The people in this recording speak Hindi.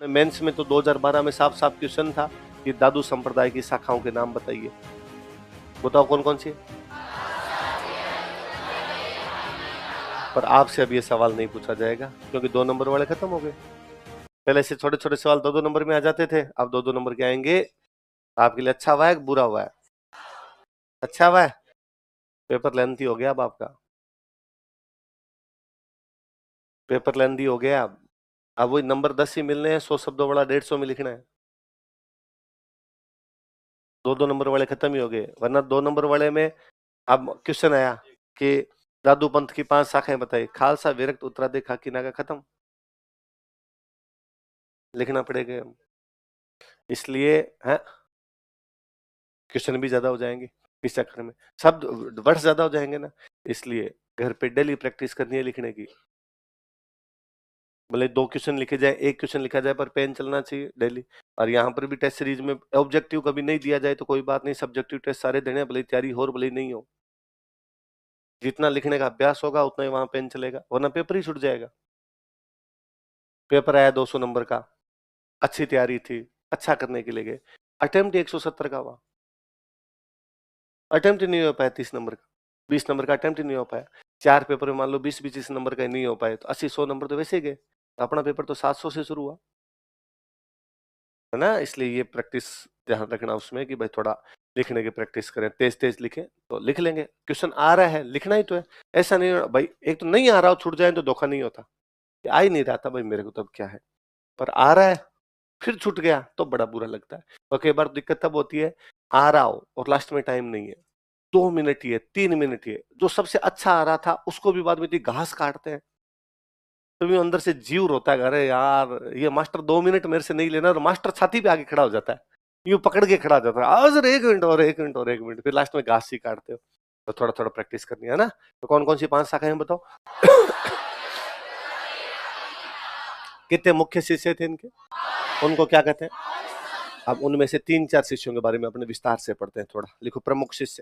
मेंस में तो 2012 में साफ साफ क्वेश्चन था कि दादू संप्रदाय की शाखाओं के नाम बताइए। बताओ कौन कौन सी है? पर आपसे अब ये सवाल नहीं पूछा जाएगा क्योंकि 2 नंबर वाले खत्म हो गए। पहले से छोटे छोटे सवाल 2-2 नंबर में आ जाते थे, अब 2-2 नंबर के आएंगे। आपके लिए अच्छा हुआ है बुरा हुआ है? अच्छा हुआ है, पेपर लेंथी हो गया अब आपका, पेपर लेंथी हो गया। अब वही नंबर 10 ही मिलने हैं, 100 शब्दों वाला 150 में लिखना है। 2-2 नंबर वाले खत्म ही हो गए, वरना 2 नंबर वाले में अब क्वेश्चन आया कि दादू पंथ की 5 शाखाएं बताई, खालसा विरक्त उत्तरादि खाकी नागा, खत्म, लिखना पड़ेगा। इसलिए है क्वेश्चन भी ज्यादा हो जाएंगे इस चक्कर में, शब्द वर्ड ज्यादा हो जाएंगे ना, इसलिए घर पे डेली प्रैक्टिस करनी है लिखने की। भले 2 क्वेश्चन लिखे जाए, 1 क्वेश्चन लिखा जाए, पर पेन चलना चाहिए डेली। और यहाँ पर भी टेस्ट सीरीज में ऑब्जेक्टिव कभी नहीं दिया जाए तो कोई बात नहीं, सब्जेक्टिव टेस्ट सारे देने हैं, भले ही तैयारी हो और भले ही नहीं हो। जितना लिखने का अभ्यास होगा उतना ही वहां पेन चलेगा, वरना पेपर ही छूट जाएगा। पेपर आया 200 नंबर का, अच्छी तैयारी थी, अच्छा करने के लिए गए, अटेम्प्ट 170 का हुआ, अटेम्प्ट ही नहीं हो पाया 30 नंबर का, 20 नंबर का अटेम्प्ट ही नहीं हो पाया। 4 पेपर में मान लो 20-25 नंबर का ही नहीं हो पाए, तो 80-100 नंबर तो वैसे ही गए। अपना पेपर तो 700 से शुरू हुआ है ना। इसलिए ये प्रैक्टिस ध्यान रखना उसमें कि भाई थोड़ा लिखने की प्रैक्टिस करें, तेज तेज लिखें तो लिख लेंगे। क्वेश्चन आ रहा है लिखना ही तो है, ऐसा नहीं भाई एक तो नहीं आ रहा हो छूट जाए तो धोखा नहीं होता, आ ही नहीं रहा था भाई मेरे को तब क्या है, पर आ रहा है फिर छूट गया तो बड़ा बुरा लगता है। और कई बार दिक्कत तब होती है आ रहा हो और लास्ट में टाइम नहीं है, 2 मिनट ही है, 3 मिनट ही है, जो सबसे अच्छा आ रहा था उसको भी बाद में इतनी घास काटते हैं, तो भी अंदर से जीव रोता है, अरे यार ये मास्टर 2 मिनट मेरे से नहीं लेना, और मास्टर छाती पे आके खड़ा हो जाता है, यूं पकड़ के खड़ा हो जाता है, आज 1 मिनट और 1 मिनट और 1 मिनट, फिर लास्ट में घास ही काटते हो। तो थोड़ा थोड़ा प्रैक्टिस करनी है ना। तो कौन कौन सी 5 शाखाएं बताओ? कितने मुख्य शिष्य थे इनके, उनको क्या कहते हैं? अब उनमें से 3-4 शिष्यों के बारे में अपने विस्तार से पढ़ते हैं, थोड़ा लिखो। प्रमुख शिष्य